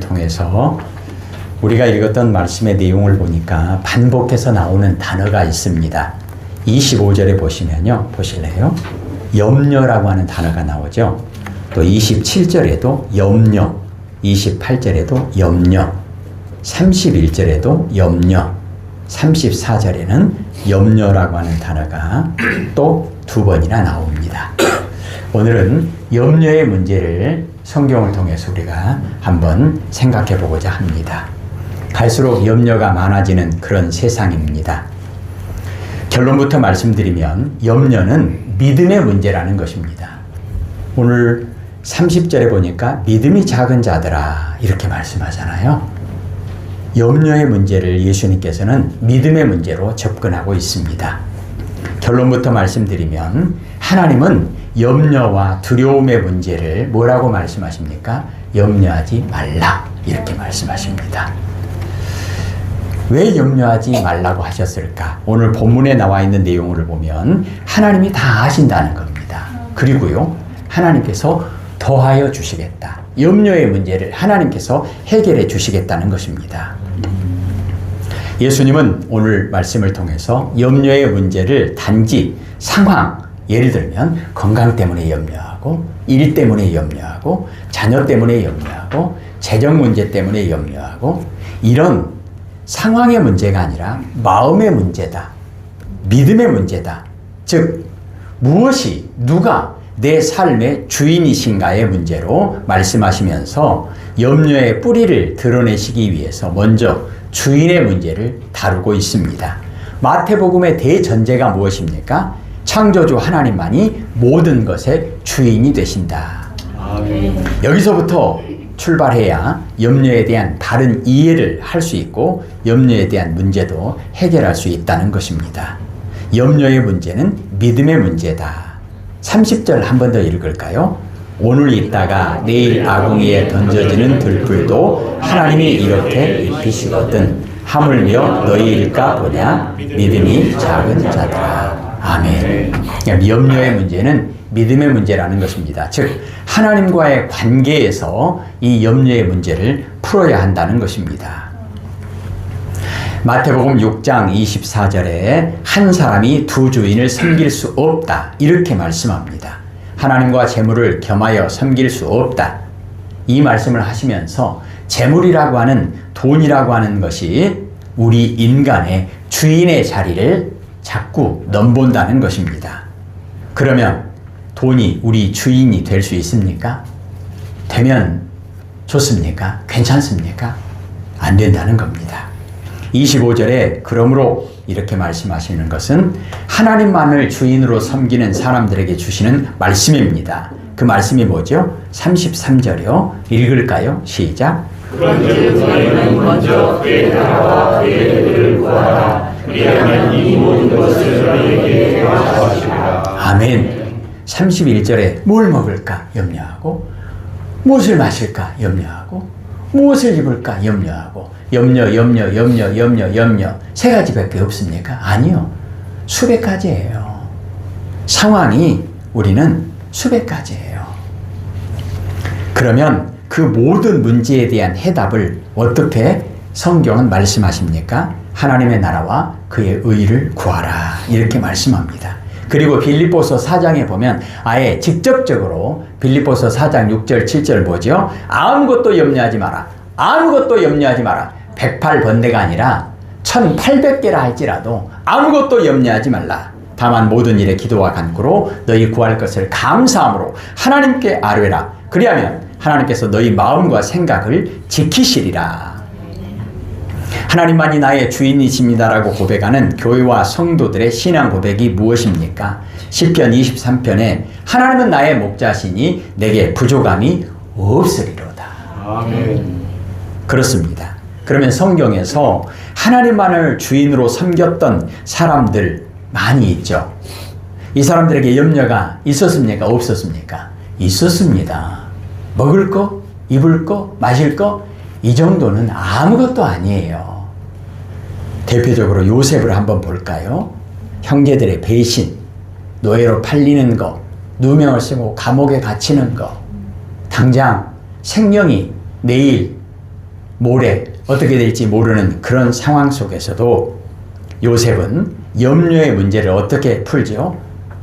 통해서 우리가 읽었던 말씀의 내용을 보니까 반복해서 나오는 단어가 있습니다. 25절에 보시면요. 보실래요? 염려라고 하는 단어가 나오죠. 또 27절에도 염려, 28절에도 염려, 31절에도 염려, 34절에는 염려라고 하는 단어가 또 2번이나 나옵니다. 오늘은 염려의 문제를 성경을 통해서 우리가 한번 생각해 보고자 합니다. 갈수록 염려가 많아지는 그런 세상입니다. 결론부터 말씀드리면 염려는 믿음의 문제라는 것입니다. 오늘 30절에 보니까 믿음이 작은 자들아 이렇게 말씀하잖아요. 염려의 문제를 예수님께서는 믿음의 문제로 접근하고 있습니다. 결론부터 말씀드리면 하나님은 염려와 두려움의 문제를 뭐라고 말씀하십니까? 염려하지 말라 이렇게 말씀하십니다. 왜 염려하지 말라고 하셨을까? 오늘 본문에 나와 있는 내용을 보면 하나님이 다 아신다는 겁니다. 그리고요 하나님께서 더하여 주시겠다. 염려의 문제를 하나님께서 해결해 주시겠다는 것입니다. 예수님은 오늘 말씀을 통해서 염려의 문제를 단지 상황, 예를 들면 건강 때문에 염려하고 일 때문에 염려하고 자녀 때문에 염려하고 재정 문제 때문에 염려하고 이런 상황의 문제가 아니라 마음의 문제다. 믿음의 문제다. 즉 무엇이 누가 내 삶의 주인이신가의 문제로 말씀하시면서 염려의 뿌리를 드러내시기 위해서 먼저 주인의 문제를 다루고 있습니다. 마태복음의 대전제가 무엇입니까? 창조주 하나님만이 모든 것의 주인이 되신다. 아멘. 여기서부터 출발해야 염려에 대한 바른 이해를 할 수 있고 염려에 대한 문제도 해결할 수 있다는 것입니다. 염려의 문제는 믿음의 문제다. 30절 한 번 더 읽을까요? 오늘 있다가 내일 아궁이에 던져지는 들불도 하나님이 이렇게 입히시거든 하물며 너희일까 보냐 믿음이 작은 자들아. 아멘. 염려의 문제는 믿음의 문제라는 것입니다. 즉 하나님과의 관계에서 이 염려의 문제를 풀어야 한다는 것입니다. 마태복음 6장 24절에 한 사람이 두 주인을 섬길 수 없다 이렇게 말씀합니다. 하나님과 재물을 겸하여 섬길 수 없다. 이 말씀을 하시면서 재물이라고 하는 돈이라고 하는 것이 우리 인간의 주인의 자리를 자꾸 넘본다는 것입니다. 그러면 돈이 우리 주인이 될 수 있습니까? 되면 좋습니까? 괜찮습니까? 안 된다는 겁니다. 25절에 그러므로 이렇게 말씀하시는 것은 하나님만을 주인으로 섬기는 사람들에게 주시는 말씀입니다. 그 말씀이 뭐죠? 33절이요. 읽을까요? 시작. 그런즉 너희는 먼저 그의 나라와 그의 의를 구하라. 그리하면 이 모든 것을 너희에게 더하시리라. 아멘. 31절에 뭘 먹을까 염려하고 무엇을 마실까 염려하고 무엇을 입을까 염려하고 염려 세 가지밖에 없습니까? 아니요. 수백 가지예요. 상황이 우리는 수백 가지예요. 그러면 그 모든 문제에 대한 해답을 어떻게 성경은 말씀하십니까? 하나님의 나라와 그의 의를 구하라 이렇게 말씀합니다. 그리고 빌립보서 4장에 보면 아예 직접적으로 빌립보서 4장 6절 7절 뭐죠? 아무것도 염려하지 마라. 아무것도 염려하지 마라. 108번대가 아니라 1800개라 할지라도 아무것도 염려하지 말라. 다만 모든 일에 기도와 간구로 너희 구할 것을 감사함으로 하나님께 아뢰라. 그리하면 하나님께서 너희 마음과 생각을 지키시리라. 하나님만이 나의 주인이십니다라고 고백하는 교회와 성도들의 신앙 고백이 무엇입니까? 시편 23편에 하나님은 나의 목자시니 내게 부족함이 없으리로다. 아멘. 그렇습니다. 그러면 성경에서 하나님만을 주인으로 섬겼던 사람들 많이 있죠. 이 사람들에게 염려가 있었습니까? 없었습니까? 있었습니다. 먹을 거, 입을 거, 마실 거 이 정도는 아무것도 아니에요. 대표적으로 요셉을 한번 볼까요? 형제들의 배신, 노예로 팔리는 거, 누명을 쓰고 감옥에 갇히는 거, 당장 생명이 내일 모레 어떻게 될지 모르는 그런 상황 속에서도 요셉은 염려의 문제를 어떻게 풀죠?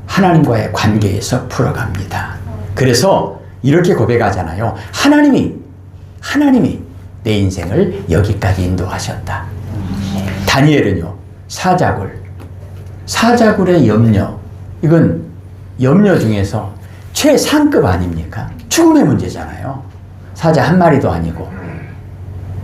하나님과의 관계에서 풀어갑니다. 그래서 이렇게 고백하잖아요. 하나님이 내 인생을 여기까지 인도하셨다. 다니엘은요, 사자굴의 염려, 이건 염려 중에서 최상급 아닙니까? 죽음의 문제잖아요. 사자 한 마리도 아니고.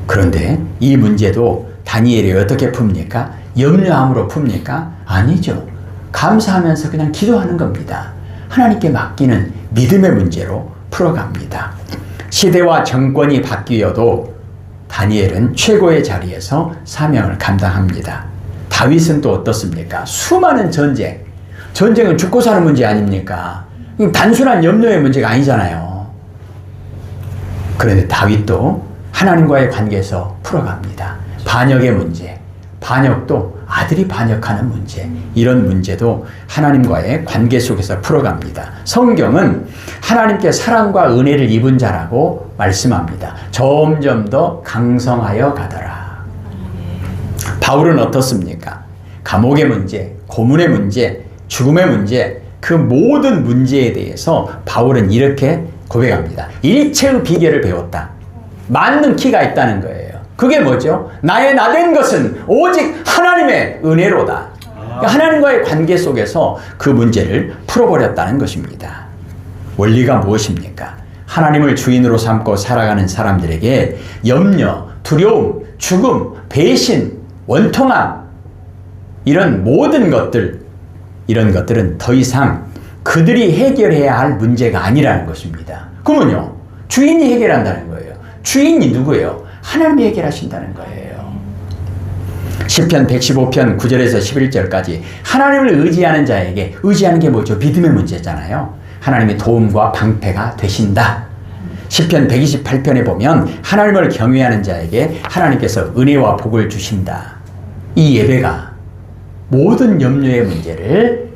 그런데 이 문제도 다니엘이 어떻게 풉니까? 염려함으로 풉니까? 아니죠. 감사하면서 그냥 기도하는 겁니다. 하나님께 맡기는 믿음의 문제로 풀어갑니다. 시대와 정권이 바뀌어도 다니엘은 최고의 자리에서 사명을 감당합니다. 다윗은 또 어떻습니까? 수많은 전쟁은 죽고 사는 문제 아닙니까? 단순한 염려의 문제가 아니잖아요. 그런데 다윗도 하나님과의 관계에서 풀어갑니다. 반역의 문제, 반역도 아들이 반역하는 문제, 이런 문제도 하나님과의 관계 속에서 풀어갑니다. 성경은 하나님께 사랑과 은혜를 입은 자라고 말씀합니다. 점점 더 강성하여 가더라. 바울은 어떻습니까? 감옥의 문제, 고문의 문제, 죽음의 문제, 그 모든 문제에 대해서 바울은 이렇게 고백합니다. 일체의 비결을 배웠다. 맞는 키가 있다는 거예요. 그게 뭐죠? 나의 나된 것은 오직 하나님의 은혜로다. 그러니까 하나님과의 관계 속에서 그 문제를 풀어버렸다는 것입니다. 원리가 무엇입니까? 하나님을 주인으로 삼고 살아가는 사람들에게 염려, 두려움, 죽음, 배신, 원통함, 이런 모든 것들, 이런 것들은 더 이상 그들이 해결해야 할 문제가 아니라는 것입니다. 그러면요, 주인이 해결한다는 거예요. 주인이 누구예요? 하나님이 해결하신다는 거예요. 시편 115편 9절에서 11절까지 하나님을 의지하는 자에게, 의지하는 게 뭐죠? 믿음의 문제잖아요. 하나님의 도움과 방패가 되신다. 시편 128편에 보면 하나님을 경외하는 자에게 하나님께서 은혜와 복을 주신다. 이 예배가 모든 염려의 문제를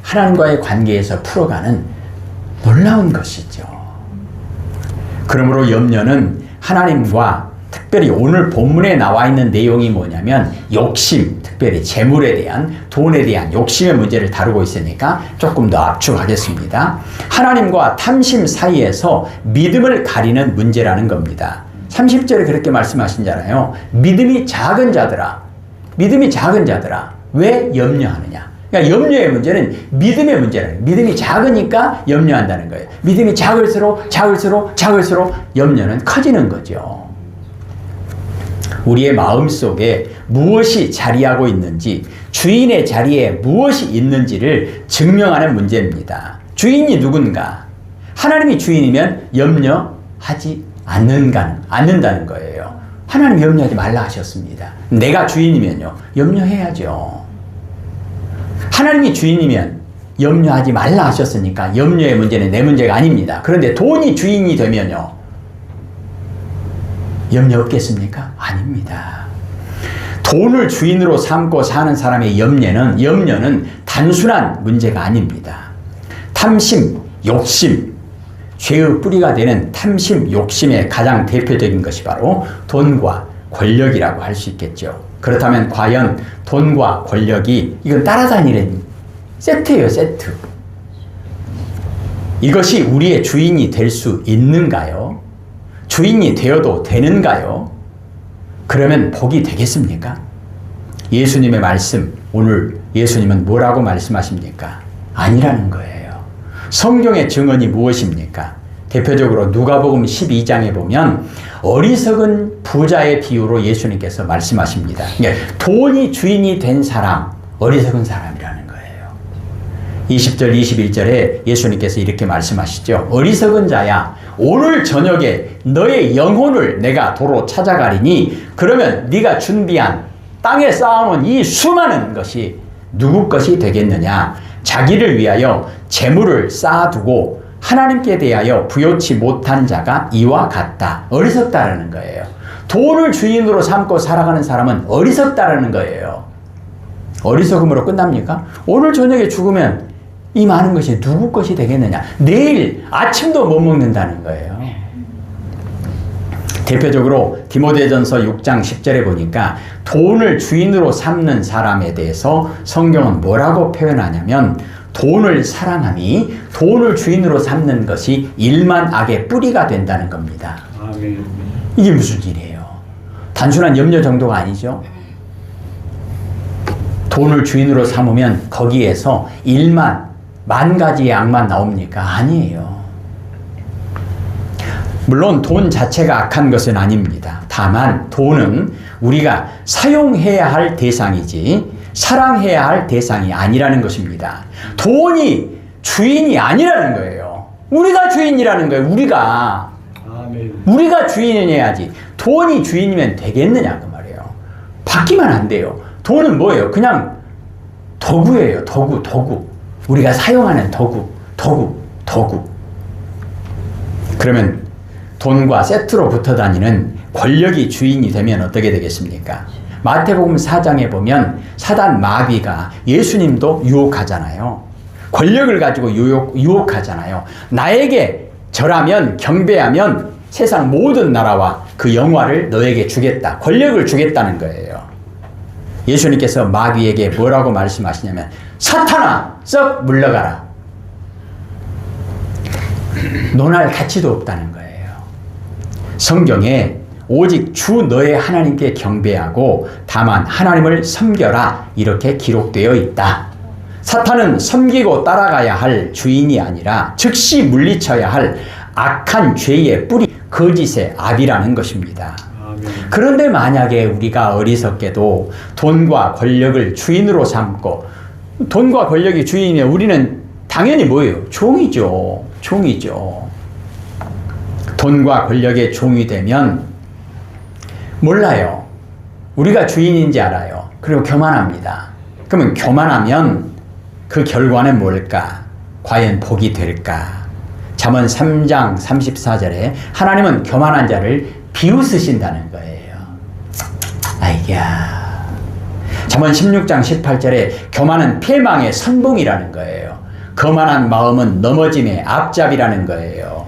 하나님과의 관계에서 풀어가는 놀라운 것이죠. 그러므로 염려는 하나님과, 특별히 오늘 본문에 나와 있는 내용이 뭐냐면 욕심, 특별히 재물에 대한, 돈에 대한 욕심의 문제를 다루고 있으니까 조금 더 압축하겠습니다. 하나님과 탐심 사이에서 믿음을 가리는 문제라는 겁니다. 30절에 그렇게 말씀하신잖아요. 믿음이 작은 자들아, 왜 염려하느냐? 그러니까 염려의 문제는 믿음의 문제라는 거예요. 믿음이 작으니까 염려한다는 거예요. 믿음이 작을수록 염려는 커지는 거죠. 우리의 마음속에 무엇이 자리하고 있는지, 주인의 자리에 무엇이 있는지를 증명하는 문제입니다. 주인이 누군가? 하나님이 주인이면 염려하지 않는다는 거예요. 하나님 염려하지 말라 하셨습니다. 내가 주인이면요, 염려해야죠. 하나님이 주인이면 염려하지 말라 하셨으니까 염려의 문제는 내 문제가 아닙니다. 그런데 돈이 주인이 되면요, 염려 없겠습니까? 아닙니다. 돈을 주인으로 삼고 사는 사람의 염려는 단순한 문제가 아닙니다. 탐심, 욕심, 죄의 뿌리가 되는 탐심, 욕심의 가장 대표적인 것이 바로 돈과 권력이라고 할 수 있겠죠. 그렇다면 과연 돈과 권력이, 이건 따라다니는 세트예요, 세트. 이것이 우리의 주인이 될 수 있는가요? 주인이 되어도 되는가요? 그러면 복이 되겠습니까? 예수님의 말씀, 오늘 예수님은 뭐라고 말씀하십니까? 아니라는 거예요. 성경의 증언이 무엇입니까? 대표적으로 누가복음 12장에 보면 어리석은 부자의 비유로 예수님께서 말씀하십니다. 돈이 주인이 된 사람, 어리석은 사람이라는 거예요. 20절, 21절에 예수님께서 이렇게 말씀하시죠. 어리석은 자야, 오늘 저녁에 너의 영혼을 내가 도로 찾아가리니 그러면 네가 준비한 땅에 쌓아놓은 이 수많은 것이 누구 것이 되겠느냐? 자기를 위하여 재물을 쌓아두고 하나님께 대하여 부요치 못한 자가 이와 같다. 어리석다라는 거예요. 돈을 주인으로 삼고 살아가는 사람은 어리석다라는 거예요. 어리석음으로 끝납니까? 오늘 저녁에 죽으면 이 많은 것이 누구 것이 되겠느냐? 내일 아침도 못 먹는다는 거예요. 대표적으로 디모데전서 6장 10절에 보니까 돈을 주인으로 삼는 사람에 대해서 성경은 뭐라고 표현하냐면 돈을 사랑함이 돈을 주인으로 삼는 것이 일만 악의 뿌리가 된다는 겁니다. 아멘. 이게 무슨 일이에요? 단순한 염려 정도가 아니죠. 돈을 주인으로 삼으면 거기에서 만 가지의 악만 나옵니까? 아니에요. 물론 돈 자체가 악한 것은 아닙니다. 다만 돈은 우리가 사용해야 할 대상이지 사랑해야 할 대상이 아니라는 것입니다. 돈이 주인이 아니라는 거예요. 우리가 주인이라는 거예요. 우리가 주인이어야지. 돈이 주인이면 되겠느냐 그 말이에요. 받기만 안 돼요. 돈은 뭐예요? 그냥 도구예요. 도구. 우리가 사용하는 도구. 그러면 돈과 세트로 붙어 다니는 권력이 주인이 되면 어떻게 되겠습니까? 마태복음 4장에 보면 사단 마귀가 예수님도 유혹하잖아요. 권력을 가지고 유혹하잖아요. 나에게 절하면 경배하면 세상 모든 나라와 그 영화를 너에게 주겠다. 권력을 주겠다는 거예요. 예수님께서 마귀에게 뭐라고 말씀하시냐면 사탄아 썩 물러가라. 논할 가치도 없다는 거예요. 성경에 오직 주 너의 하나님께 경배하고 다만 하나님을 섬겨라 이렇게 기록되어 있다. 사탄은 섬기고 따라가야 할 주인이 아니라 즉시 물리쳐야 할 악한 죄의 뿌리, 거짓의 압이라는 것입니다. 그런데 만약에 우리가 어리석게도 돈과 권력을 주인으로 삼고 돈과 권력이 주인이면 우리는 당연히 뭐예요? 종이죠. 돈과 권력의 종이 되면 몰라요. 우리가 주인인지 알아요. 그리고 교만합니다. 그러면 교만하면 그 결과는 뭘까? 과연 복이 될까? 잠언 3장 34절에 하나님은 교만한 자를 비웃으신다는 거예요. 아이야. 잠언 16장 18절에 교만은 패망의 선봉이라는 거예요. 거만한 마음은 넘어짐의 앞잡이라는 거예요.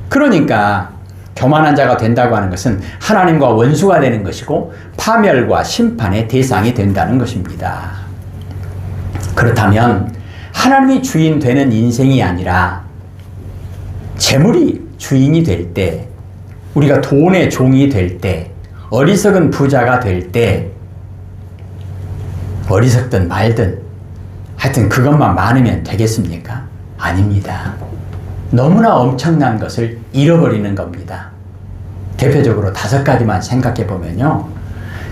그러니까 교만한 자가 된다고 하는 것은 하나님과 원수가 되는 것이고 파멸과 심판의 대상이 된다는 것입니다. 그렇다면 하나님이 주인 되는 인생이 아니라 재물이 주인이 될 때, 우리가 돈의 종이 될 때, 어리석은 부자가 될 때, 어리석든 말든 하여튼 그것만 많으면 되겠습니까? 아닙니다. 너무나 엄청난 것을 잃어버리는 겁니다. 대표적으로 5가지만 생각해 보면요.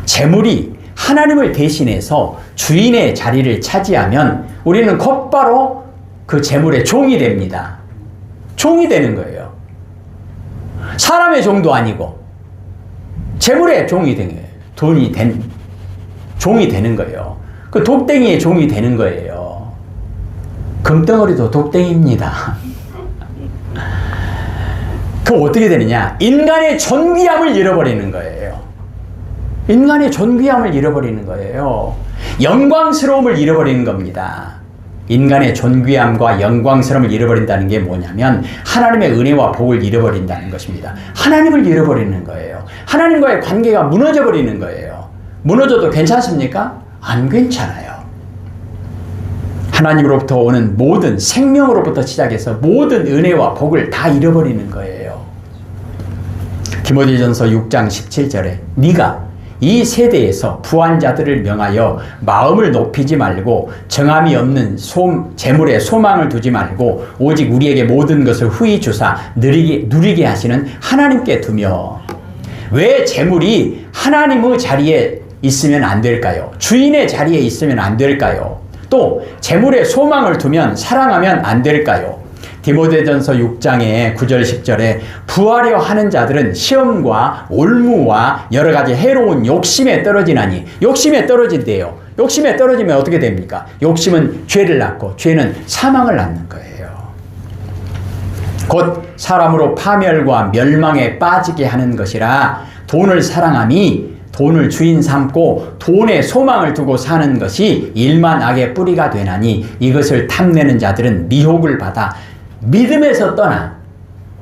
재물이 하나님을 대신해서 주인의 자리를 차지하면 우리는 곧바로 그 재물의 종이 됩니다. 종이 되는 거예요. 사람의 종도 아니고 재물의 종이 되는 거예요. 종이 되는 거예요. 그 독댕이의 종이 되는 거예요. 금덩어리도 독댕이입니다. 그럼 어떻게 되느냐? 인간의 존귀함을 잃어버리는 거예요. 인간의 존귀함을 잃어버리는 거예요. 영광스러움을 잃어버리는 겁니다. 인간의 존귀함과 영광스러움을 잃어버린다는 게 뭐냐면 하나님의 은혜와 복을 잃어버린다는 것입니다. 하나님을 잃어버리는 거예요. 하나님과의 관계가 무너져버리는 거예요. 무너져도 괜찮습니까? 안 괜찮아요. 하나님으로부터 오는 모든 생명으로부터 시작해서 모든 은혜와 복을 다 잃어버리는 거예요. 디모데전서 6장 17절에 네가 이 세대에서 부한 자들을 명하여 마음을 높이지 말고 정함이 없는 재물에 소망을 두지 말고 오직 우리에게 모든 것을 후히 주사 누리게 하시는 하나님께 두며. 왜 재물이 하나님의 자리에 있으면 안 될까요? 주인의 자리에 있으면 안 될까요? 또 재물에 소망을 두면 사랑하면 안 될까요? 디모데전서 6장의 9절 10절에 부하려 하는 자들은 시험과 올무와 여러 가지 해로운 욕심에 떨어지나니. 욕심에 떨어진대요. 욕심에 떨어지면 어떻게 됩니까? 욕심은 죄를 낳고 죄는 사망을 낳는 거예요. 곧 사람으로 파멸과 멸망에 빠지게 하는 것이라 돈을 사랑함이 돈을 주인 삼고 돈에 소망을 두고 사는 것이 일만 악의 뿌리가 되나니 이것을 탐내는 자들은 미혹을 받아 믿음에서 떠나.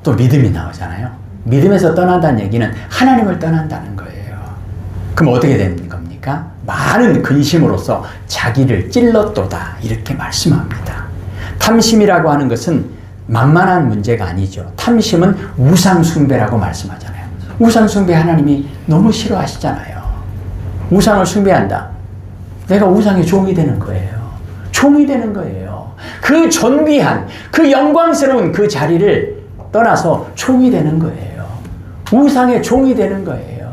또 믿음이 나오잖아요. 믿음에서 떠난다는 얘기는 하나님을 떠난다는 거예요. 그럼 어떻게 되는 겁니까? 많은 근심으로써 자기를 찔렀도다 이렇게 말씀합니다. 탐심이라고 하는 것은 만만한 문제가 아니죠. 탐심은 우상숭배라고 말씀하잖아요. 우상숭배 하나님이 너무 싫어하시잖아요. 우상을 숭배한다. 내가 우상의 종이 되는 거예요. 종이 되는 거예요. 그 존귀한, 그 영광스러운 그 자리를 떠나서 종이 되는 거예요. 우상의 종이 되는 거예요.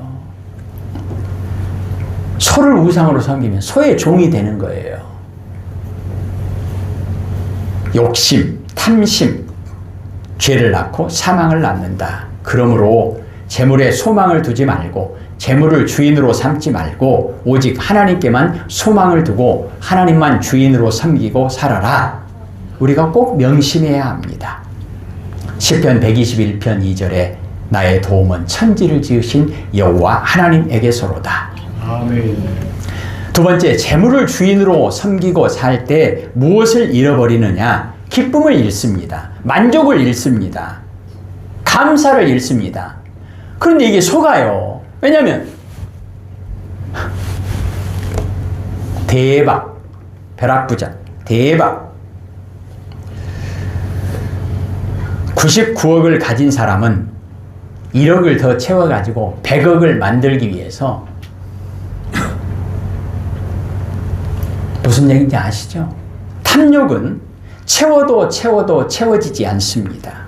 소를 우상으로 섬기면 소의 종이 되는 거예요. 욕심, 탐심, 죄를 낳고 사망을 낳는다. 그러므로 재물에 소망을 두지 말고 재물을 주인으로 삼지 말고 오직 하나님께만 소망을 두고 하나님만 주인으로 섬기고 살아라. 우리가 꼭 명심해야 합니다. 시편 121편 2절에 나의 도움은 천지를 지으신 여호와 하나님에게서로다. 아멘. 두 번째, 재물을 주인으로 섬기고 살 때 무엇을 잃어버리느냐? 기쁨을 잃습니다. 만족을 잃습니다. 감사를 잃습니다. 그런데 이게 속아요. 왜냐하면 대박, 벼락부자, 대박. 99억을 가진 사람은 1억을 더 채워가지고 100억을 만들기 위해서 무슨 얘기인지 아시죠? 탐욕은 채워도 채워지지 않습니다.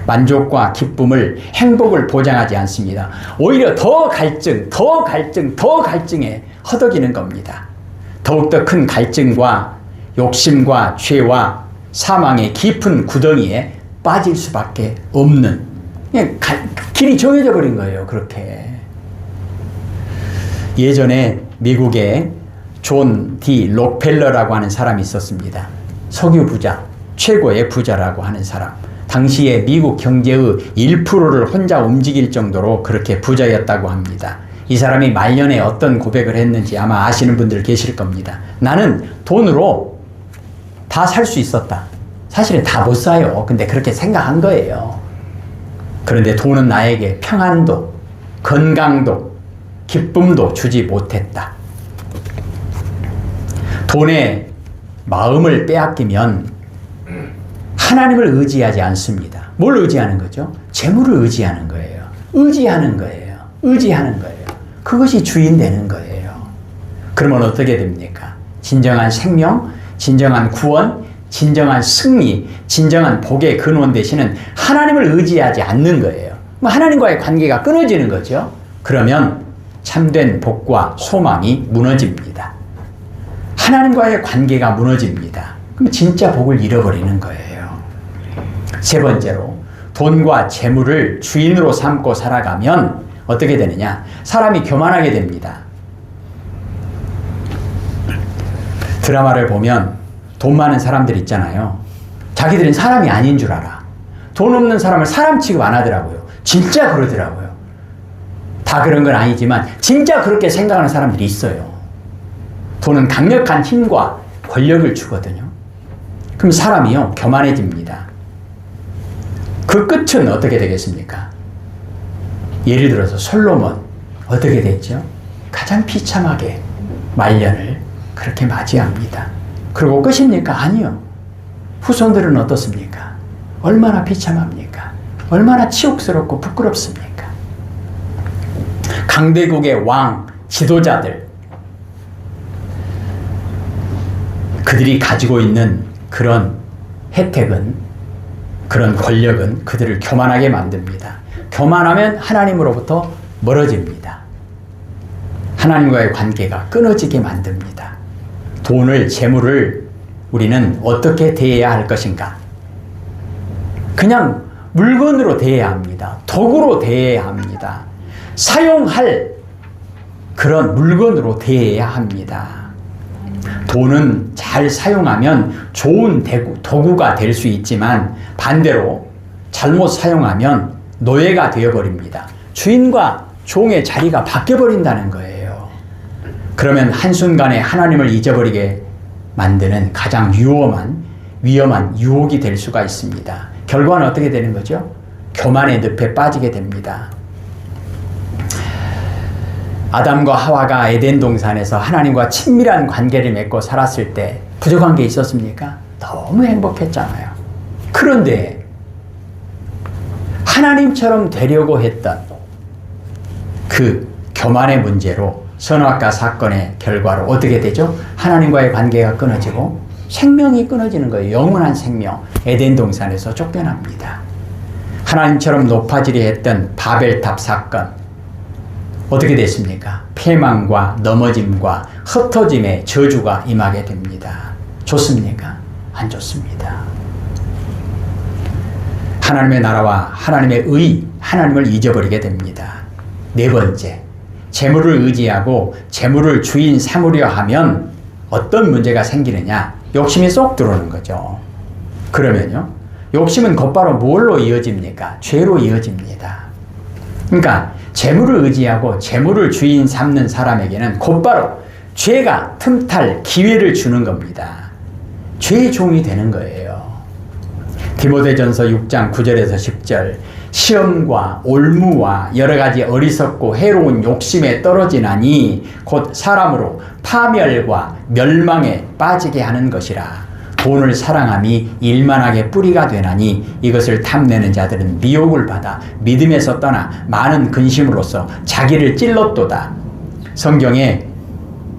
만족과 기쁨을, 행복을 보장하지 않습니다. 오히려 더 갈증에 허덕이는 겁니다. 더욱더 큰 갈증과 욕심과 죄와 사망의 깊은 구덩이에 빠질 수밖에 없는, 그냥 길이 정해져 버린 거예요. 그렇게. 예전에 미국에 존 D 록펠러라고 하는 사람이 있었습니다. 석유 부자, 최고의 부자라고 하는 사람. 당시에 미국 경제의 1%를 혼자 움직일 정도로 그렇게 부자였다고 합니다. 이 사람이 말년에 어떤 고백을 했는지 아마 아시는 분들 계실 겁니다. 나는 돈으로 다 살 수 있었다. 사실은 다 못 사요. 근데 그렇게 생각한 거예요. 그런데 돈은 나에게 평안도, 건강도, 기쁨도 주지 못했다. 돈에 마음을 빼앗기면 하나님을 의지하지 않습니다. 뭘 의지하는 거죠? 재물을 의지하는 거예요. 의지하는 거예요. 그것이 주인 되는 거예요. 그러면 어떻게 됩니까? 진정한 생명, 진정한 구원, 진정한 승리, 진정한 복의 근원 되시는 하나님을 의지하지 않는 거예요. 하나님과의 관계가 끊어지는 거죠. 그러면 참된 복과 소망이 무너집니다. 하나님과의 관계가 무너집니다. 그럼 진짜 복을 잃어버리는 거예요. 세 번째로, 돈과 재물을 주인으로 삼고 살아가면 어떻게 되느냐? 사람이 교만하게 됩니다. 드라마를 보면 돈 많은 사람들 있잖아요. 자기들은 사람이 아닌 줄 알아. 돈 없는 사람을 사람 취급 안 하더라고요. 진짜 그러더라고요. 다 그런 건 아니지만 진짜 그렇게 생각하는 사람들이 있어요. 돈은 강력한 힘과 권력을 주거든요. 그럼 사람이요, 교만해집니다. 그 끝은 어떻게 되겠습니까? 예를 들어서 솔로몬 어떻게 됐죠? 가장 비참하게 말년을 그렇게 맞이합니다. 그리고 끝입니까? 아니요. 후손들은 어떻습니까? 얼마나 비참합니까? 얼마나 치욕스럽고 부끄럽습니까? 강대국의 왕, 지도자들, 그들이 가지고 있는 그런 혜택은, 그런 권력은 그들을 교만하게 만듭니다. 교만하면 하나님으로부터 멀어집니다. 하나님과의 관계가 끊어지게 만듭니다. 돈을, 재물을 우리는 어떻게 대해야 할 것인가? 그냥 물건으로 대해야 합니다. 도구로 대해야 합니다. 사용할 그런 물건으로 대해야 합니다. 돈은 잘 사용하면 좋은 도구가 될 수 있지만 반대로 잘못 사용하면 노예가 되어버립니다. 주인과 종의 자리가 바뀌어버린다는 거예요. 그러면 한순간에 하나님을 잊어버리게 만드는 가장 위험한 유혹이 될 수가 있습니다. 결과는 어떻게 되는 거죠? 교만의 늪에 빠지게 됩니다. 아담과 하와가 에덴 동산에서 하나님과 친밀한 관계를 맺고 살았을 때 부족한 게 있었습니까? 너무 행복했잖아요. 그런데 하나님처럼 되려고 했던 그 교만의 문제로 선악과 사건의 결과로 어떻게 되죠? 하나님과의 관계가 끊어지고 생명이 끊어지는 거예요. 영원한 생명. 에덴 동산에서 쫓겨납니다. 하나님처럼 높아지려 했던 바벨탑 사건. 어떻게 됐습니까? 패망과 넘어짐과 흩어짐의 저주가 임하게 됩니다. 좋습니까? 안 좋습니다. 하나님의 나라와 하나님의 의, 하나님을 잊어버리게 됩니다. 네 번째, 재물을 의지하고 재물을 주인 삼으려 하면 어떤 문제가 생기느냐? 욕심이 쏙 들어오는 거죠. 그러면요, 욕심은 곧바로 뭘로 이어집니까? 죄로 이어집니다. 그러니까 재물을 의지하고 재물을 주인 삼는 사람에게는 곧바로 죄가 틈탈 기회를 주는 겁니다. 죄의 종이 되는 거예요. 디모데전서 6장 9절에서 10절, 시험과 올무와 여러 가지 어리석고 해로운 욕심에 떨어지나니 곧 사람으로 파멸과 멸망에 빠지게 하는 것이라. 돈을 사랑함이 일만하게 뿌리가 되나니 이것을 탐내는 자들은 미혹을 받아 믿음에서 떠나 많은 근심으로써 자기를 찔렀도다. 성경에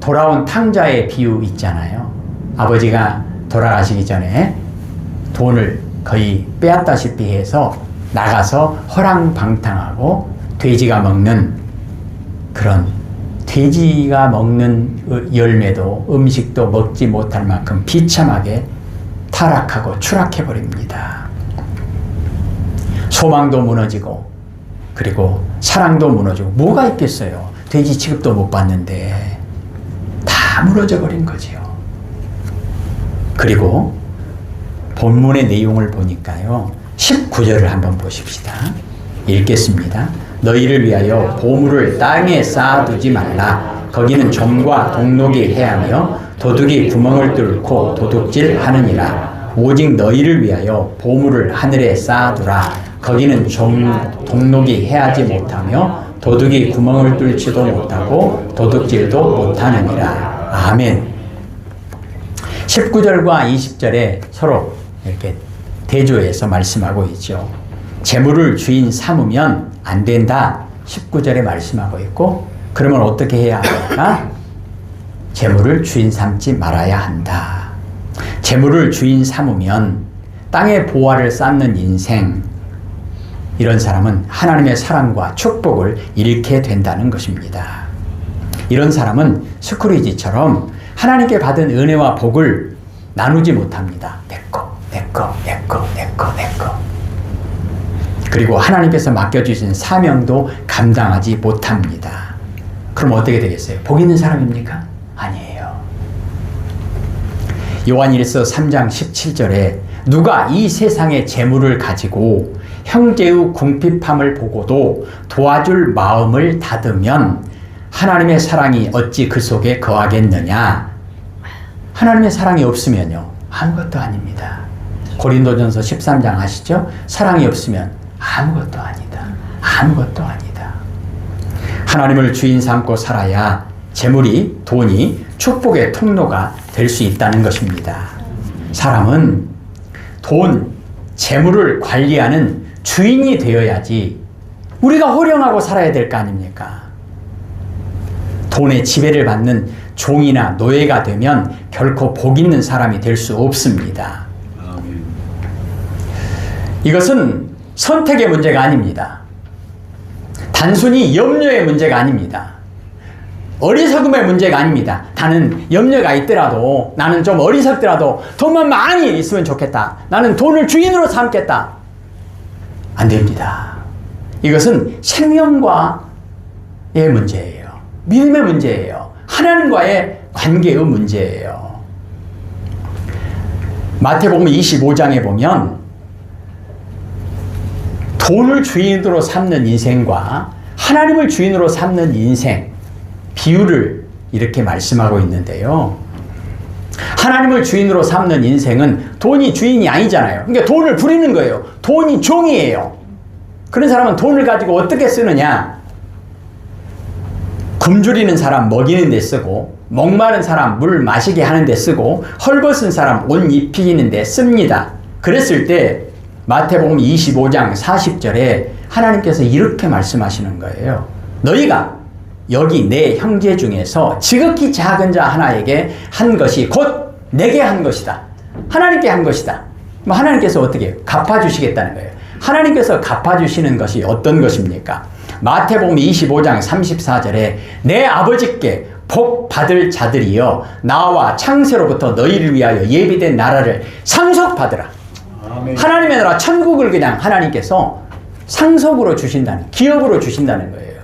돌아온 탕자의 비유 있잖아요. 아버지가 돌아가시기 전에 돈을 거의 빼앗다시피 해서 나가서 허랑방탕하고 돼지가 먹는 그런, 돼지가 먹는 열매도 음식도 먹지 못할 만큼 비참하게 타락하고 추락해버립니다. 소망도 무너지고 그리고 사랑도 무너지고 뭐가 있겠어요? 돼지 취급도 못 받는데 다 무너져버린 거지요. 그리고 본문의 내용을 보니까요, 19절을 한번 보십시다. 읽겠습니다. 너희를 위하여 보물을 땅에 쌓아두지 말라. 거기는 종과 동록이 해하며 도둑이 구멍을 뚫고 도둑질하느니라. 오직 너희를 위하여 보물을 하늘에 쌓아두라. 거기는 동록이 해하지 못하며 도둑이 구멍을 뚫지도 못하고 도둑질도 못하느니라. 아멘. 19절과 20절에 서로 이렇게 대조해서 말씀하고 있죠. 재물을 주인 삼으면 안 된다. 19절에 말씀하고 있고, 그러면 어떻게 해야 할까? 재물을 주인 삼지 말아야 한다. 재물을 주인 삼으면 땅에 보화를 쌓는 인생, 이런 사람은 하나님의 사랑과 축복을 잃게 된다는 것입니다. 이런 사람은 스크루지처럼 하나님께 받은 은혜와 복을 나누지 못합니다. 내꺼. 그리고 하나님께서 맡겨주신 사명도 감당하지 못합니다. 그럼 어떻게 되겠어요? 복 있는 사람입니까? 아니에요. 요한일서 3장 17절에 누가 이 세상의 재물을 가지고 형제의 궁핍함을 보고도 도와줄 마음을 닫으면 하나님의 사랑이 어찌 그 속에 거하겠느냐? 하나님의 사랑이 없으면요, 아무것도 아닙니다. 고린도전서 13장 아시죠? 사랑이 없으면 아무것도 아니다. 아무것도 아니다. 하나님을 주인 삼고 살아야 재물이, 돈이 축복의 통로가 될 수 있다는 것입니다. 사람은 돈, 재물을 관리하는 주인이 되어야지 우리가 호령하고 살아야 될 거 아닙니까? 돈의 지배를 받는 종이나 노예가 되면 결코 복 있는 사람이 될 수 없습니다. 이것은 선택의 문제가 아닙니다. 단순히 염려의 문제가 아닙니다. 어리석음의 문제가 아닙니다. 나는 염려가 있더라도, 나는 좀 어리석더라도 돈만 많이 있으면 좋겠다. 나는 돈을 주인으로 삼겠다. 안 됩니다. 이것은 생명과의 문제예요. 믿음의 문제예요. 하나님과의 관계의 문제예요. 마태복음 25장에 보면 돈을 주인으로 삼는 인생과 하나님을 주인으로 삼는 인생, 비유를 이렇게 말씀하고 있는데요. 하나님을 주인으로 삼는 인생은 돈이 주인이 아니잖아요. 그러니까 돈을 부리는 거예요. 돈이 종이에요. 그런 사람은 돈을 가지고 어떻게 쓰느냐? 굶주리는 사람 먹이는 데 쓰고, 목마른 사람 물 마시게 하는 데 쓰고, 헐벗은 사람 옷 입히는 데 씁니다. 그랬을 때 마태복음 25장 40절에 하나님께서 이렇게 말씀하시는 거예요. 너희가 여기 내 형제 중에서 지극히 작은 자 하나에게 한 것이 곧 내게 한 것이다. 하나님께 한 것이다. 하나님께서 어떻게 갚아주시겠다는 거예요. 하나님께서 갚아주시는 것이 어떤 것입니까? 마태복음 25장 34절에 내 아버지께 복 받을 자들이여 나와 창세로부터 너희를 위하여 예비된 나라를 상속받으라. 아멘. 하나님의 나라 천국을 그냥 하나님께서 상속으로 주신다는, 기업으로 주신다는 거예요.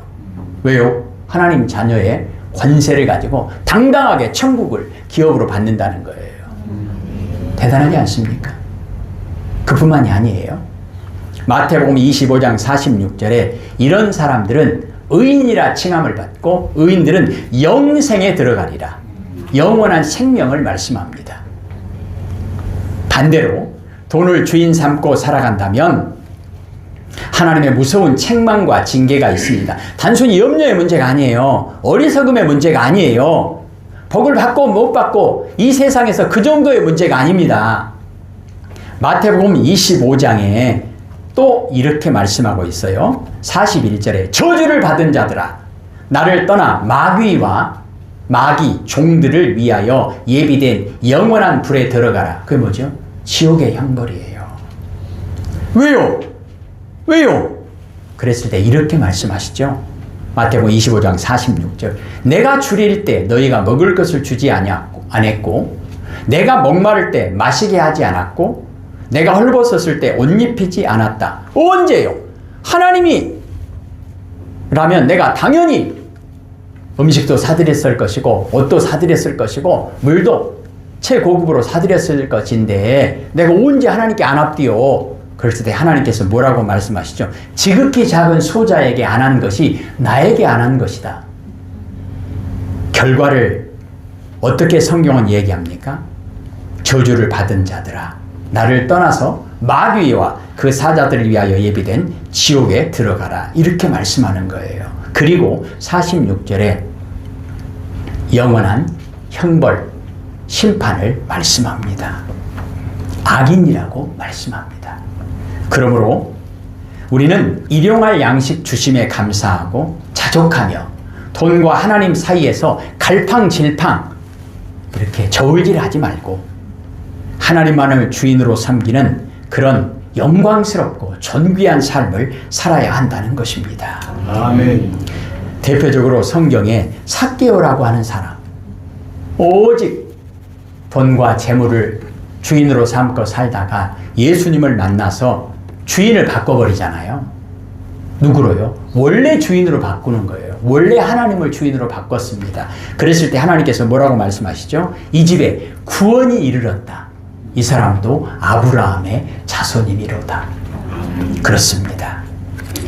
왜요? 하나님 자녀의 권세를 가지고 당당하게 천국을 기업으로 받는다는 거예요. 대단하지 않습니까? 그뿐만이 아니에요. 마태복음 25장 46절에 이런 사람들은 의인이라 칭함을 받고 의인들은 영생에 들어가리라. 영원한 생명을 말씀합니다. 반대로 돈을 주인 삼고 살아간다면 하나님의 무서운 책망과 징계가 있습니다. 단순히 염려의 문제가 아니에요. 어리석음의 문제가 아니에요. 복을 받고 못 받고 이 세상에서 그 정도의 문제가 아닙니다. 마태복음 25장에 또 이렇게 말씀하고 있어요. 41절에 저주를 받은 자들아 나를 떠나 마귀와 마귀 종들을 위하여 예비된 영원한 불에 들어가라. 그게 뭐죠? 지옥의 형벌이에요. 왜요? 왜요? 그랬을 때 이렇게 말씀하시죠. 마태복음 25장 46절 내가 줄일 때 너희가 먹을 것을 주지 아니했고 내가 목마를 때 마시게 하지 않았고 내가 헐벗었을 때 옷 입히지 않았다. 언제요? 하나님이 라면 내가 당연히 음식도 사드렸을 것이고 옷도 사드렸을 것이고 물도 최고급으로 사드렸을 것인데 내가 언제 하나님께 안 합디요? 그랬을 때 하나님께서 뭐라고 말씀하시죠? 지극히 작은 소자에게 안 한 것이 나에게 안 한 것이다. 결과를 어떻게 성경은 얘기합니까? 저주를 받은 자들아 나를 떠나서 마귀와 그 사자들을 위하여 예비된 지옥에 들어가라. 이렇게 말씀하는 거예요. 그리고 46절에 영원한 형벌, 심판을 말씀합니다. 악인이라고 말씀합니다. 그러므로 우리는 일용할 양식 주심에 감사하고 자족하며 돈과 하나님 사이에서 갈팡질팡 이렇게 저울질하지 말고 하나님만을 주인으로 섬기는 그런 영광스럽고 존귀한 삶을 살아야 한다는 것입니다. 아멘. 대표적으로 성경에 삭개오라고 하는 사람, 오직 돈과 재물을 주인으로 삼고 살다가 예수님을 만나서 주인을 바꿔버리잖아요. 누구로요? 원래 주인으로 바꾸는 거예요. 원래 하나님을 주인으로 바꿨습니다. 그랬을 때 하나님께서 뭐라고 말씀하시죠? 이 집에 구원이 이르렀다. 이 사람도 아브라함의 자손이니로다. 그렇습니다.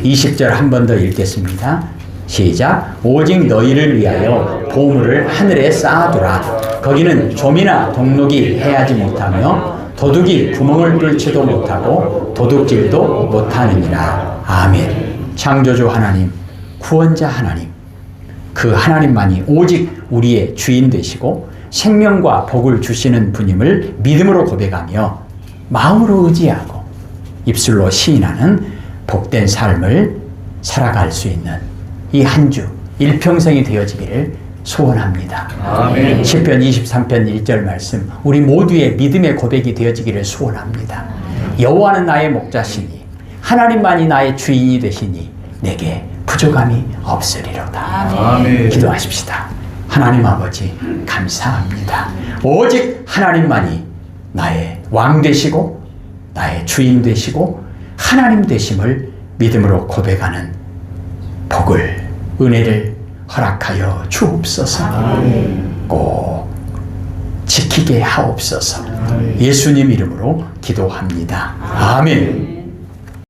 20절 한 번 더 읽겠습니다. 시작. 오직 너희를 위하여 보물을 하늘에 쌓아두라. 거기는 좀이나 동록이 해하지 못하며 도둑이 구멍을 뚫지도 못하고 도둑질도 못하느니라. 아멘. 창조주 하나님, 구원자 하나님, 그 하나님만이 오직 우리의 주인 되시고 생명과 복을 주시는 분임을 믿음으로 고백하며 마음으로 의지하고 입술로 시인하는 복된 삶을 살아갈 수 있는 이 한 주 일평생이 되어지기를 소원합니다. 아멘. 10편 23편 1절 말씀 우리 모두의 믿음의 고백이 되어지기를 소원합니다. 여호와는 나의 목자시니 하나님만이 나의 주인이 되시니 내게 부족함이 없으리로다. 아멘. 기도하십시다. 하나님 아버지 감사합니다. 오직 하나님만이 나의 왕 되시고 나의 주인 되시고 하나님 되심을 믿음으로 고백하는 복을 은혜를 허락하여 주옵소서. 꼭 지키게 하옵소서. 예수님 이름으로 기도합니다. 아멘.